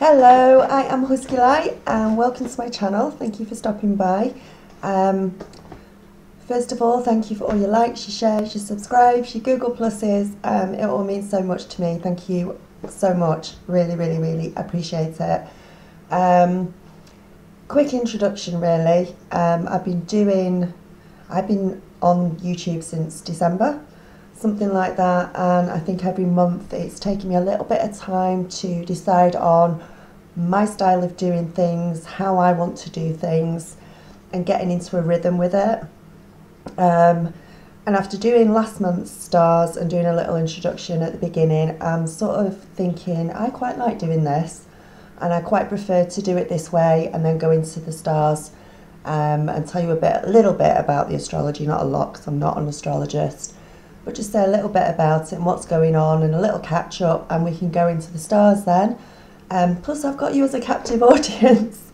Hello, I am Husky Light and welcome to my channel. Thank you for stopping by. First of all, thank you for all your likes, your shares, your subscribes, your Google Pluses. It all means so much to me. Thank you so much. Really, really, really appreciate it. Quick introduction really. I've been on YouTube since December, something like that, and I think every month it's taken me a little bit of time to decide on my style of doing things, how I want to do things, and getting into a rhythm with it. And after doing last month's stars and doing a little introduction at the beginning, I'm sort of thinking I quite like doing this, and I quite prefer to do it this way and then go into the stars and tell you a little bit about the astrology, not a lot because I'm not an astrologist, but just say a little bit about it and what's going on and a little catch up, and we can go into the stars then. Plus I've got you as a captive audience.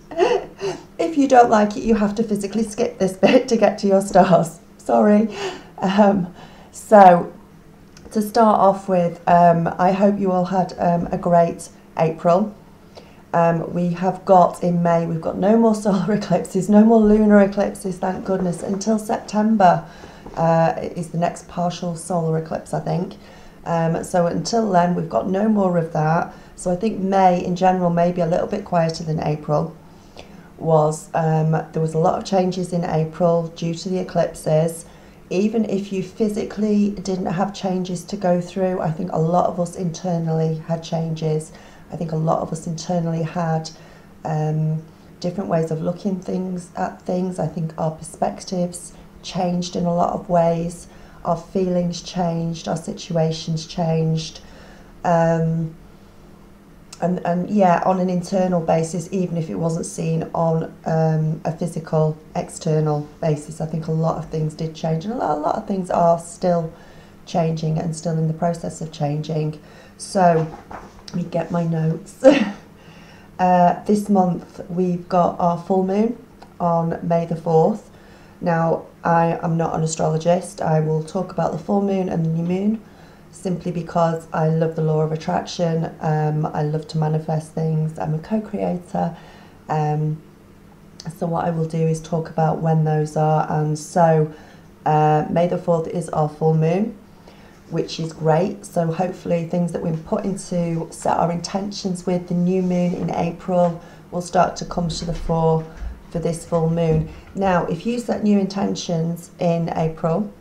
If you don't like it, you have to physically skip this bit to get to your stars. Sorry. So to start off with, I hope you all had a great April. We have got in May, we've got no more solar eclipses, no more lunar eclipses, thank goodness, until September. Is the next partial solar eclipse, I think. So until then, we've got no more of that. So I think May in general may be a little bit quieter than April was. There was a lot of changes in April due to the eclipses. Even if you physically didn't have changes to go through, I think a lot of us internally had changes. I think a lot of us internally had different ways of looking at things. I think our perspectives changed in a lot of ways. Our feelings changed, our situations changed. And yeah, on an internal basis, even if it wasn't seen on a physical external basis, I think a lot of things did change, and a lot of things are still changing and still in the process of changing. So let me get my notes. This month we've got our full moon on May the 4th. Now, I am not an astrologist. I will talk about the full moon and the new moon simply because I love the law of attraction. I love to manifest things. I'm a co-creator. So what I will do is talk about when those are. And so May the 4th is our full moon, which is great. So hopefully things that we've put into, set our intentions with the new moon in April will start to come to the fore for this full moon. Now, if you set new intentions in April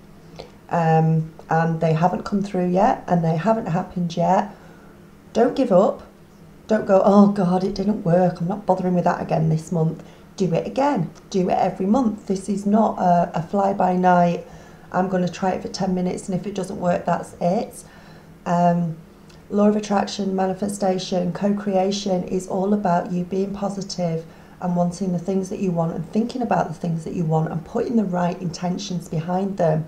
and they haven't come through yet and they haven't happened yet, don't give up. Don't go, oh God, it didn't work, I'm not bothering with that again this month. Do it again. Do it every month. This is not a fly-by-night, I'm going to try it for 10 minutes and if it doesn't work, that's it. Law of attraction, manifestation, co-creation is all about you being positive and wanting the things that you want and thinking about the things that you want and putting the right intentions behind them.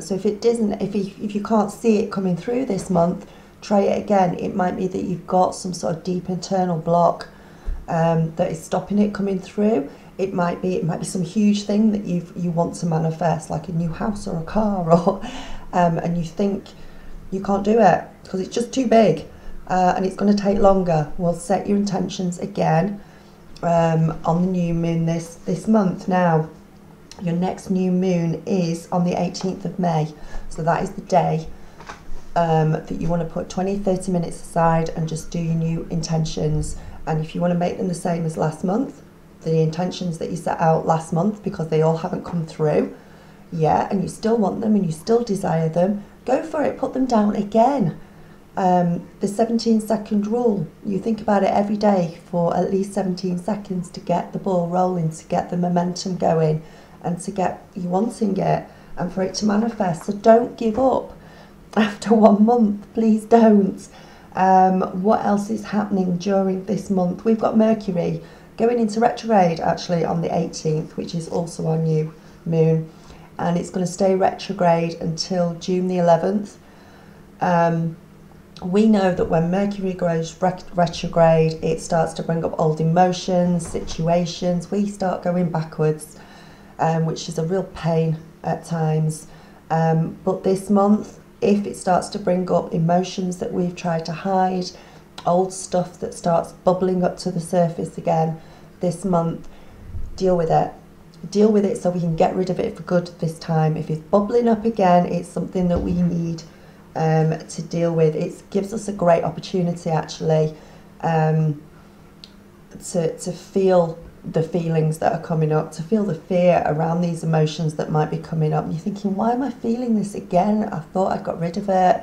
So if it doesn't, if you can't see it coming through this month, try it again. It might be that you've got some sort of deep internal block that is stopping it coming through. It might be some huge thing that you want to manifest, like a new house or a car, or and you think you can't do it because it's just too big and it's going to take longer. Well, set your intentions again on the new moon this month. Now, your next new moon is on the 18th of May, so that is the day that you want to put 20-30 minutes aside and just do your new intentions. And if you want to make them the same as last month, the intentions that you set out last month, because they all haven't come through yet and you still want them and you still desire them, go for it, put them down again. The 17-second rule, you think about it every day for at least 17 seconds to get the ball rolling, to get the momentum going and to get you wanting it and for it to manifest. So don't give up after 1 month, please don't. What else is happening during this month? We've got Mercury going into retrograde actually on the 18th, which is also our new moon, and it's going to stay retrograde until June the 11th. We know that when Mercury goes retrograde, it starts to bring up old emotions, situations. We start going backwards, which is a real pain at times. But this month, if it starts to bring up emotions that we've tried to hide, old stuff that starts bubbling up to the surface again this month, deal with it. Deal with it so we can get rid of it for good this time. If it's bubbling up again, it's something that we need to deal with. It gives us a great opportunity actually to feel the feelings that are coming up, to feel the fear around these emotions that might be coming up. And you're thinking, why am I feeling this again? I thought I got rid of it.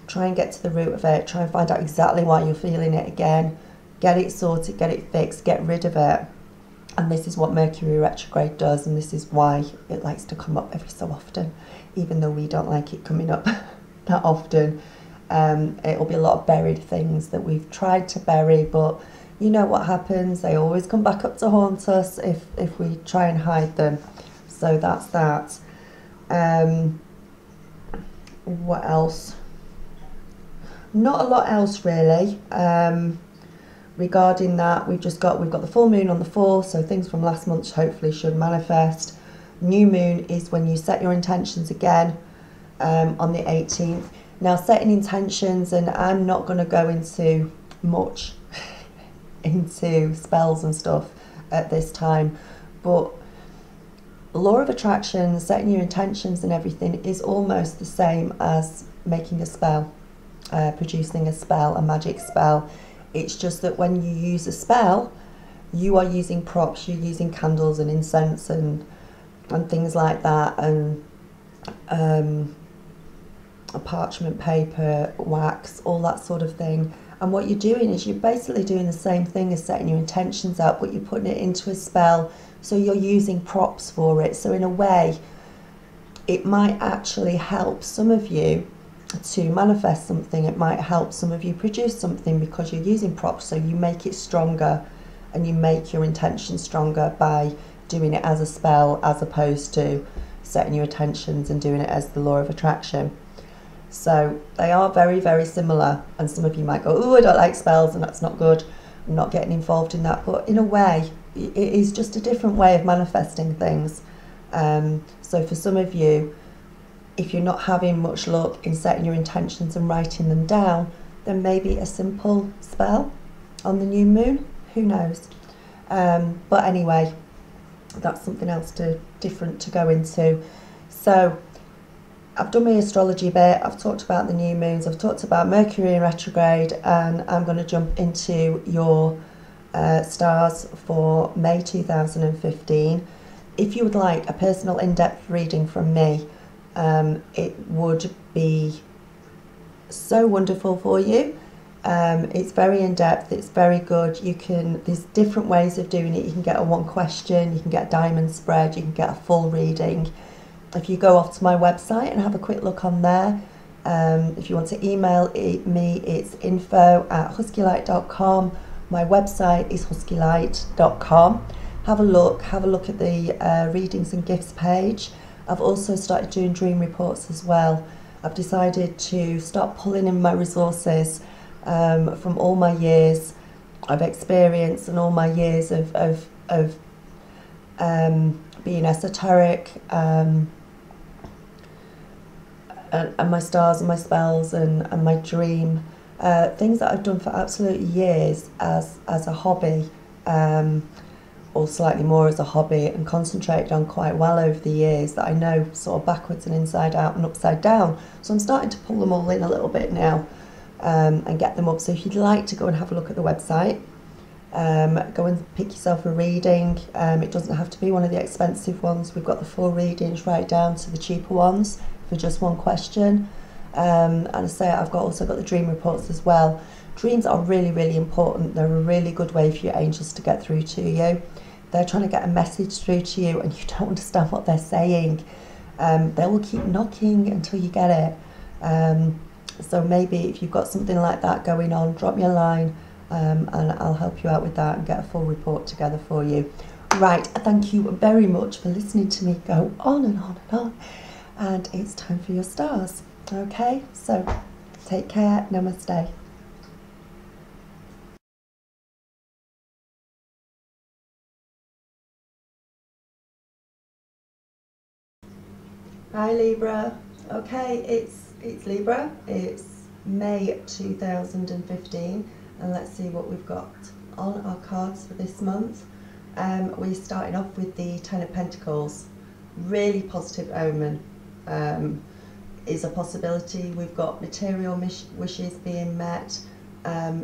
Try and get to the root of it. Try and find out exactly why you're feeling it again. Get it sorted, get it fixed, get rid of it. And this is what Mercury retrograde does, and this is why it likes to come up every so often, even though we don't like it coming up that often. It'll be a lot of buried things that we've tried to bury, but you know what happens. They always come back up to haunt us if we try and hide them. So that's that. What else? Not a lot else really. Regarding that, we've got the full moon on the 4th, so things from last month hopefully should manifest. New moon is when you set your intentions again on the 18th. Now, setting intentions, and I'm not going to go into much into spells and stuff at this time, but law of attraction, setting your intentions and everything is almost the same as making a spell, producing a spell, a magic spell. It's just that when you use a spell, you are using props, you're using candles and incense and things like that, and a parchment paper, wax, all that sort of thing. And what you're doing is you're basically doing the same thing as setting your intentions up, but you're putting it into a spell, so you're using props for it. So in a way, it might actually help some of you to manifest something. It might help some of you produce something because you're using props, so you make it stronger and you make your intention stronger by doing it as a spell as opposed to setting your intentions and doing it as the law of attraction. So they are very, very similar, and some of you might go, oh, I don't like spells and that's not good, I'm not getting involved in that. But in a way, it is just a different way of manifesting things. So for some of you, if you're not having much luck in setting your intentions and writing them down, then maybe a simple spell on the new moon, who knows. But anyway, that's something else different to go into. So I've done my astrology bit, I've talked about the new moons, I've talked about Mercury in retrograde, and I'm going to jump into your stars for May 2015. If you would like a personal in-depth reading from me, it would be so wonderful for you. It's very in-depth, it's very good. There's different ways of doing it. You can get a one question, you can get a diamond spread, you can get a full reading. If you go off to my website and have a quick look on there, if you want to email me, it's info@huskylight.com. My website is huskylight.com. Have a look at the readings and gifts page. I've also started doing dream reports as well. I've decided to start pulling in my resources from all my years of experience and all my years of being esoteric, and my stars and my spells and my dream, things that I've done for absolute years as a hobby, or slightly more as a hobby, and concentrated on quite well over the years, that I know sort of backwards and inside out and upside down. So I'm starting to pull them all in a little bit now, and get them up. So if you'd like to go and have a look at the website, go and pick yourself a reading. It doesn't have to be one of the expensive ones. We've got the full readings right down to the cheaper ones for just one question. And I say I've also got the dream reports as well. Dreams are really, really important. They're a really good way for your angels to get through to you. They're trying to get a message through to you and you don't understand what they're saying. They will keep knocking until you get it. So maybe if you've got something like that going on, drop me a line, and I'll help you out with that and get a full report together for you. Right, thank you very much for listening to me go on and on and on. And it's time for your stars. Okay, so take care. Namaste. Hi Libra. Okay, it's Libra. It's May 2015, and let's see what we've got on our cards for this month. We're starting off with the Ten of Pentacles. Really positive omen. Is a possibility. We've got material wishes being met,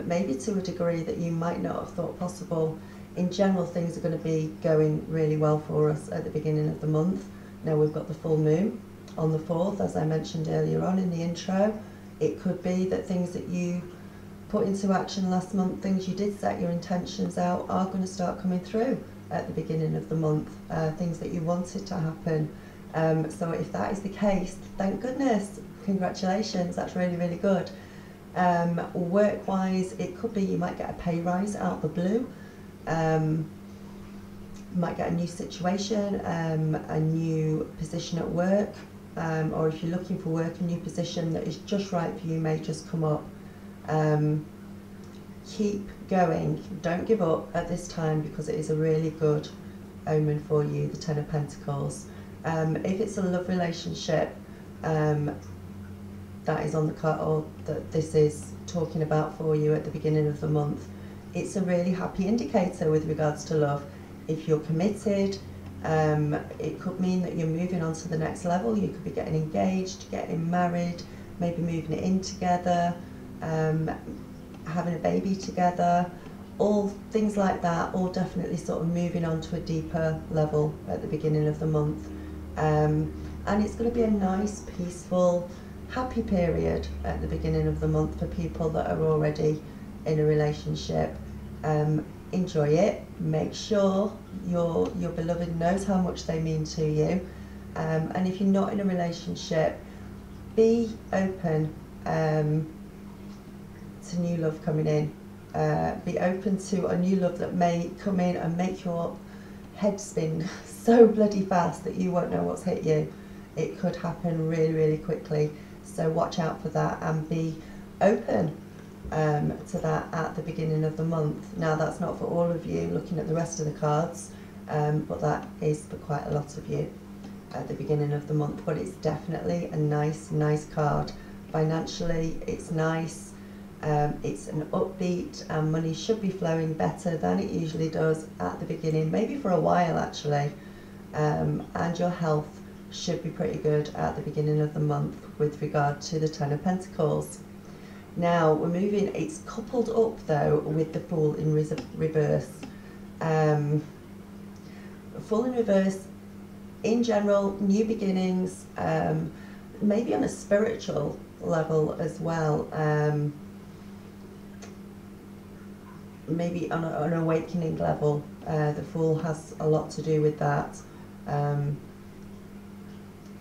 maybe to a degree that you might not have thought possible. In general, things are going to be going really well for us at the beginning of the month. Now we've got the full moon on the 4th, as I mentioned earlier on in the intro. It could be that things that you put into action last month, things you did set your intentions out, are going to start coming through at the beginning of the month, things that you wanted to happen. So if that is the case, thank goodness, congratulations, that's really, really good. Work-wise, it could be you might get a pay rise out of the blue, might get a new situation, a new position at work, or if you're looking for work, a new position that is just right for you may just come up. Keep going, don't give up at this time, because it is a really good omen for you, the Ten of Pentacles. If it's a love relationship that is on the card, or that this is talking about for you at the beginning of the month, it's a really happy indicator with regards to love. If you're committed, it could mean that you're moving on to the next level. You could be getting engaged, getting married, maybe moving it in together, having a baby together, all things like that, all definitely sort of moving on to a deeper level at the beginning of the month. And it's going to be a nice, peaceful, happy period at the beginning of the month for people that are already in a relationship. Enjoy it. Make sure your beloved knows how much they mean to you. And if you're not in a relationship, be open to new love coming in. Be open to a new love that may come in and make your head spin so bloody fast that you won't know what's hit you. It could happen really, really quickly. So watch out for that and be open to that at the beginning of the month. Now that's not for all of you looking at the rest of the cards, but that is for quite a lot of you at the beginning of the month. But it's definitely a nice card. Financially, it's nice. It's an upbeat, and money should be flowing better than it usually does at the beginning, maybe for a while actually. And your health should be pretty good at the beginning of the month with regard to the Ten of Pentacles. Now we're moving, it's coupled up though with the Fool in reverse. Fool in reverse, in general, new beginnings, maybe on a spiritual level as well. Maybe on an awakening level. The Fool has a lot to do with that.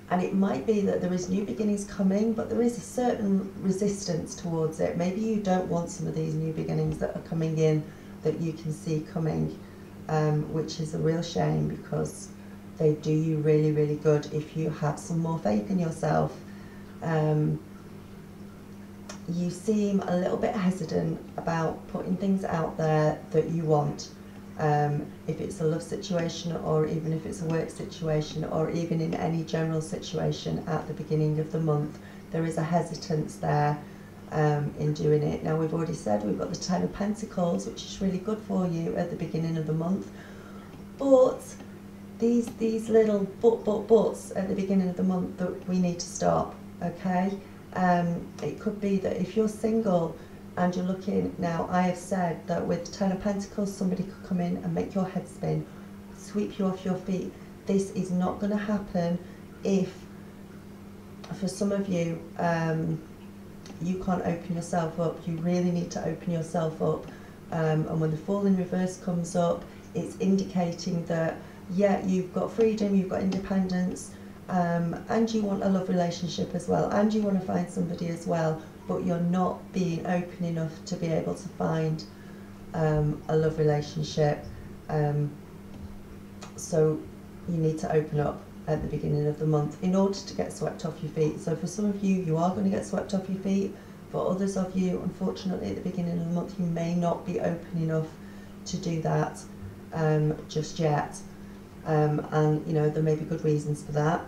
And it might be that there is new beginnings coming, but there is a certain resistance towards it. Maybe you don't want some of these new beginnings that are coming in that you can see coming, which is a real shame, because they do you really, really good if you have some more faith in yourself. You seem a little bit hesitant about putting things out there that you want. If it's a love situation, or even if it's a work situation, or even in any general situation at the beginning of the month, there is a hesitance there in doing it. Now we've already said we've got the Ten of Pentacles, which is really good for you at the beginning of the month, but these little buts at the beginning of the month that we need to stop, okay? It could be that if you're single and you're looking, now I have said that with Ten of Pentacles somebody could come in and make your head spin, sweep you off your feet. This is not going to happen if, for some of you, you can't open yourself up. You really need to open yourself up, and when the Fool in reverse comes up, it's indicating that, yeah, you've got freedom, you've got independence, and you want a love relationship as well, and you want to find somebody as well, but you're not being open enough to be able to find a love relationship. So you need to open up at the beginning of the month in order to get swept off your feet. So for some of you, you are going to get swept off your feet. For others of you, unfortunately, at the beginning of the month, you may not be open enough to do that just yet. And, you know, there may be good reasons for that.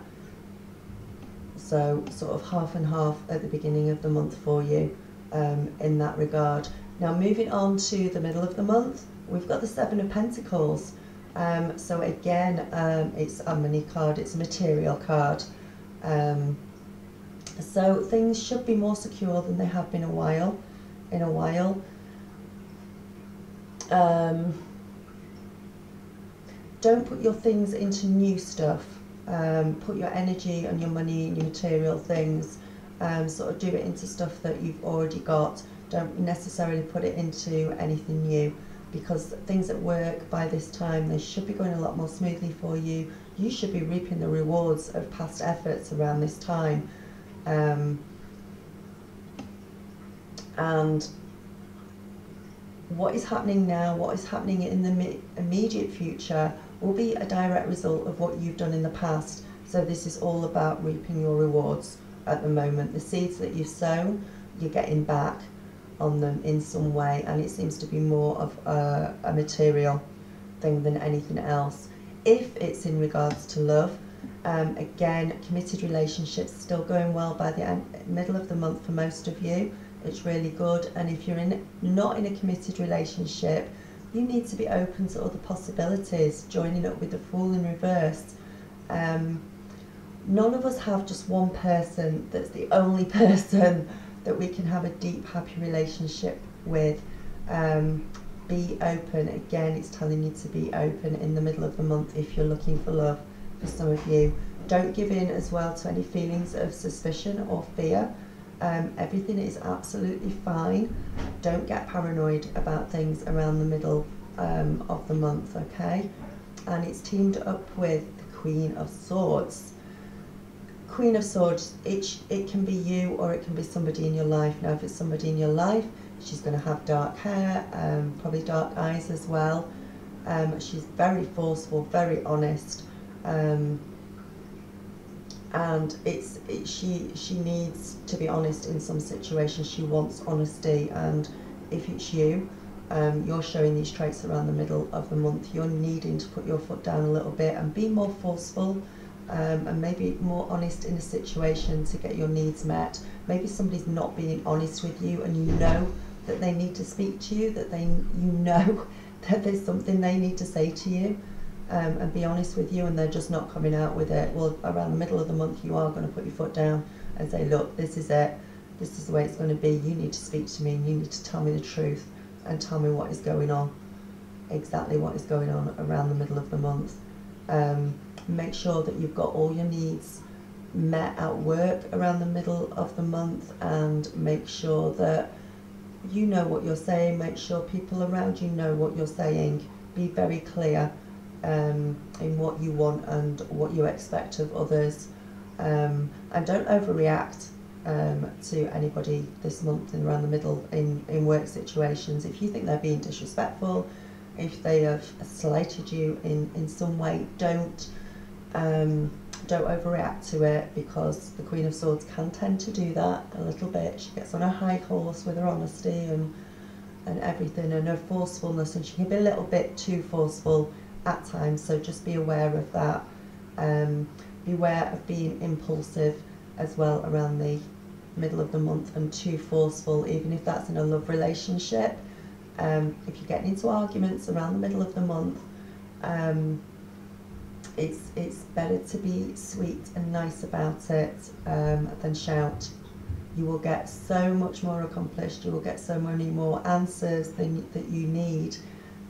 So sort of half and half at the beginning of the month for you. in that regard. Now moving on to the middle of the month, we've got the Seven of Pentacles. So again, it's a money card, it's a material card. So things should be more secure than they have been in a while. Don't put your things into new stuff. Put your energy and your money and your material things, sort of do it into stuff that you've already got. Don't necessarily put it into anything new, because things at work by this time, they should be going a lot more smoothly for you. You should be reaping the rewards of past efforts around this time. And what is happening now, what is happening in the immediate future, will be a direct result of what you've done in the past. So this is all about reaping your rewards at the moment. The seeds that you've sown, you're getting back on them in some way, and it seems to be more of a material thing than anything else. If it's in regards to love, again, committed relationships still going well by the middle of the month for most of you. It's really good. And if you're not in a committed relationship, you need to be open to other possibilities, joining up with the Fool in reverse. None of us have just one person that's the only person that we can have a deep, happy relationship with. Be open. Again, it's telling you to be open in the middle of the month if you're looking for love for some of you. Don't give in as well to any feelings of suspicion or fear. Everything is absolutely fine. Don't get paranoid about things around the middle of the month, okay? And it's teamed up with the Queen of Swords. Queen of Swords, it can be you or it can be somebody in your life. Now, if it's somebody in your life, she's going to have dark hair, probably dark eyes as well. She's very forceful, very honest. And she needs to be honest in some situations. She wants honesty, and if it's you, you're showing these traits around the middle of the month. You're needing to put your foot down a little bit and be more forceful, and maybe more honest in a situation to get your needs met. Maybe somebody's not being honest with you, and you know that they need to speak to you, that you know that there's something they need to say to you. And be honest with you, and they're just not coming out with it. Well, around the middle of the month, you are going to put your foot down and say, look, this is it, this is the way it's going to be. You need to speak to me, and you need to tell me the truth and tell me what is going on, exactly what is going on around the middle of the month. Make sure that you've got all your needs met at work around the middle of the month, and make sure that you know what you're saying. Make sure people around you know what you're saying. Be very clear in what you want and what you expect of others, and don't overreact to anybody this month and around the middle in work situations. If you think they're being disrespectful, if they have slighted you in some way, don't overreact to it, because the Queen of Swords can tend to do that a little bit. She gets on a high horse with her honesty and everything, and her forcefulness, and she can be a little bit too forceful at times, so just be aware of that. Beware of being impulsive as well around the middle of the month, and too forceful, even if that's in a love relationship. If you're getting into arguments around the middle of the month, it's better to be sweet and nice about it than shout. You will get so much more accomplished, you will get so many more answers that you need,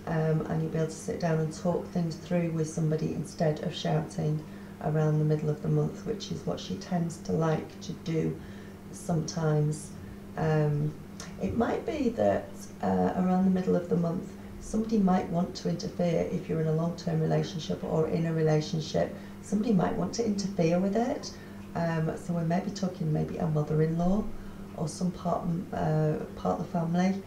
and you'll be able to sit down and talk things through with somebody instead of shouting around the middle of the month, which is what she tends to like to do sometimes. It might be that around the middle of the month, somebody might want to interfere. If you're in a long-term relationship or in a relationship, somebody might want to interfere with it. So we're maybe talking maybe a mother-in-law or some part of the family.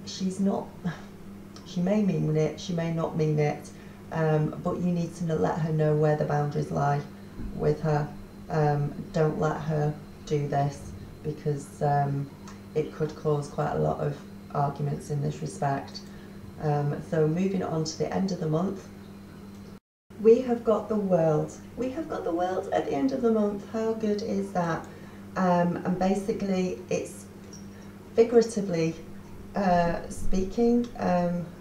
She may mean it, she may not mean it, but you need to let her know where the boundaries lie with her. Don't let her do this, because it could cause quite a lot of arguments in this respect. So moving on to the end of the month, we have got the World. We have got the World at the end of the month. How good is that? And basically it's figuratively speaking,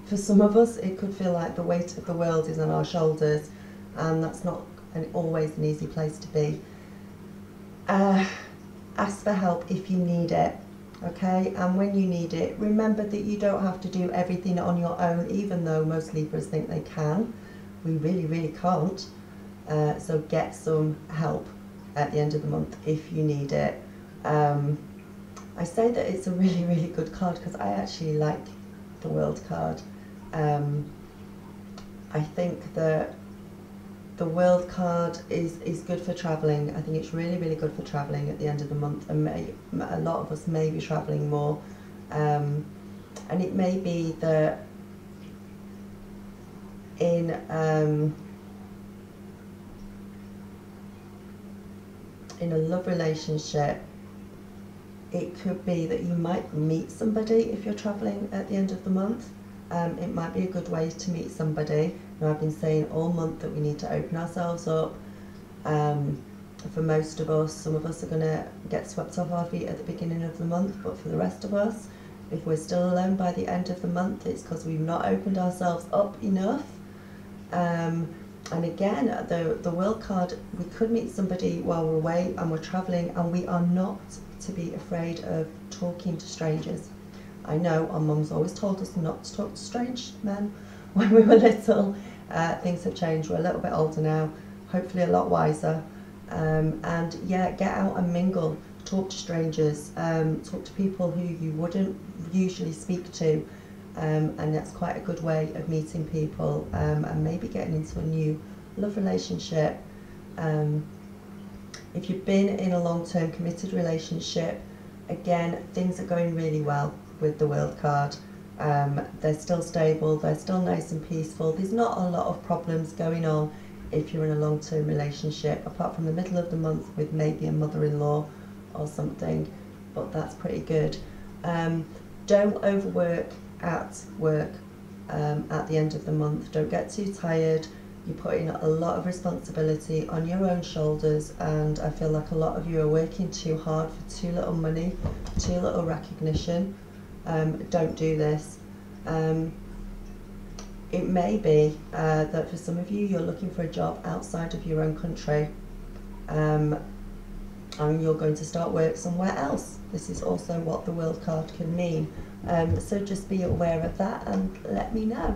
for some of us it could feel like the weight of the world is on our shoulders, and that's not always an easy place to be. Ask for help if you need it, okay? And when you need it, remember that you don't have to do everything on your own, even though most Libras think they can. We really, really can't. So get some help at the end of the month if you need it. I say that it's a really, really good card because I actually like the World card. I think that the World card is good for travelling. I think it's really, really good for travelling at the end of the month, and a lot of us may be travelling more. And it may be that in a love relationship, it could be that you might meet somebody if you're travelling at the end of the month. It might be a good way to meet somebody. Now, I've been saying all month that we need to open ourselves up. For most of us, some of us are going to get swept off our feet at the beginning of the month, but for the rest of us, if we're still alone by the end of the month, it's because we've not opened ourselves up enough. And again, the World card, we could meet somebody while we're away and we're travelling, and we are not to be afraid of talking to strangers. I know our mums always told us not to talk to strange men when we were little. Things have changed. We're a little bit older now, hopefully a lot wiser. And yeah, get out and mingle, talk to strangers, talk to people who you wouldn't usually speak to. And that's quite a good way of meeting people, and maybe getting into a new love relationship. If you've been in a long-term committed relationship, again, things are going really well with the World card. They're still stable, they're still nice and peaceful. There's not a lot of problems going on if you're in a long-term relationship, apart from the middle of the month with maybe a mother-in-law or something, but that's pretty good. Don't overwork at work at the end of the month. Don't get too tired. You're putting a lot of responsibility on your own shoulders, and I feel like a lot of you are working too hard for too little money, too little recognition. Don't do this. It may be that for some of you, you're looking for a job outside of your own country, and you're going to start work somewhere else. This is also what the World card can mean. So just be aware of that and let me know.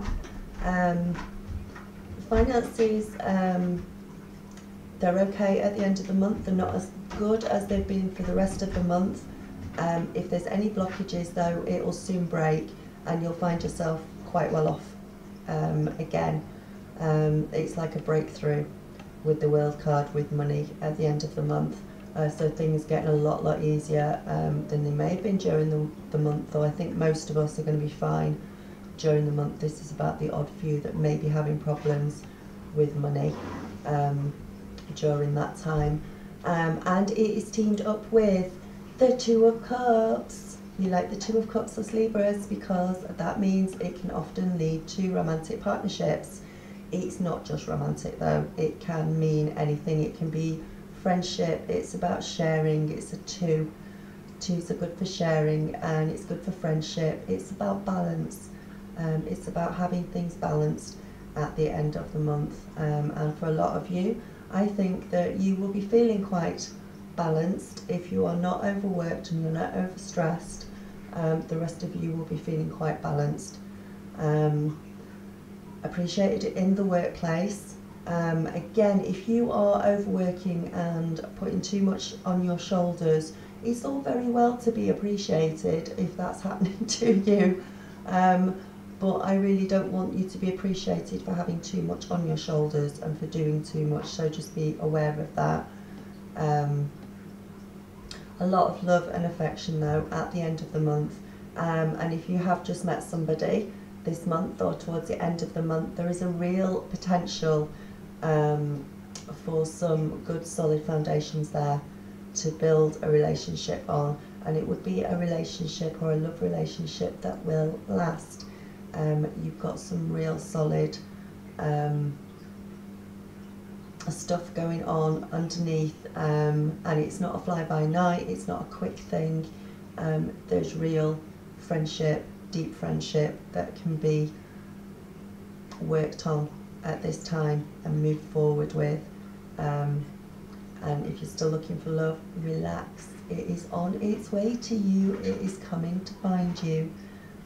Finances, they're okay at the end of the month. They're not as good as they've been for the rest of the month. If there's any blockages though, it will soon break and you'll find yourself quite well off again. It's like a breakthrough with the World card with money at the end of the month. So things getting a lot easier than they may have been during the month, though I think most of us are going to be fine during the month. This is about the odd few that may be having problems with money during that time. And it is teamed up with the Two of Cups. You like the Two of Cups as Libras because that means it can often lead to romantic partnerships. It's not just romantic though, it can mean anything. It can be friendship, it's about sharing, it's a two. Twos are good for sharing and it's good for friendship. It's about balance. It's about having things balanced at the end of the month. And for a lot of you, I think that you will be feeling quite balanced if you are not overworked and you're not overstressed. The rest of you will be feeling quite balanced. Appreciated in the workplace. Again, if you are overworking and putting too much on your shoulders, it's all very well to be appreciated if that's happening to you. But I really don't want you to be appreciated for having too much on your shoulders and for doing too much, so just be aware of that. A lot of love and affection though at the end of the month. And if you have just met somebody this month or towards the end of the month, there is a real potential for some good solid foundations there to build a relationship on, and it would be a relationship or a love relationship that will last. You've got some real solid stuff going on underneath, and it's not a fly-by-night, it's not a quick thing. there's real friendship, deep friendship that can be worked on at this time and moved forward with. And if you're still looking for love, relax. It is on its way to you. It is coming to find you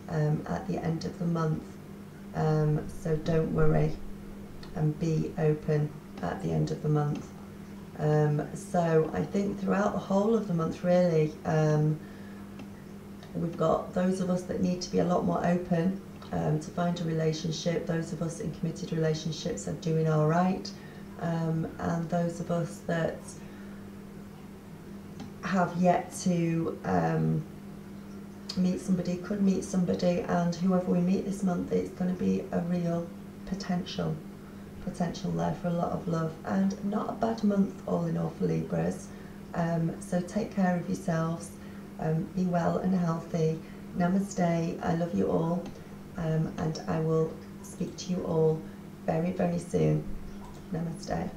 at the end of the month. So don't worry and be open at the end of the month. So I think throughout the whole of the month, really, we've got those of us that need to be a lot more open to find a relationship. Those of us in committed relationships are doing all right. And those of us that have yet to meet somebody, could meet somebody, and whoever we meet this month, it's going to be a real potential there for a lot of love, and not a bad month all in all for Libras. So take care of yourselves, be well and healthy. Namaste, I love you all, and I will speak to you all very, very soon. Namaste.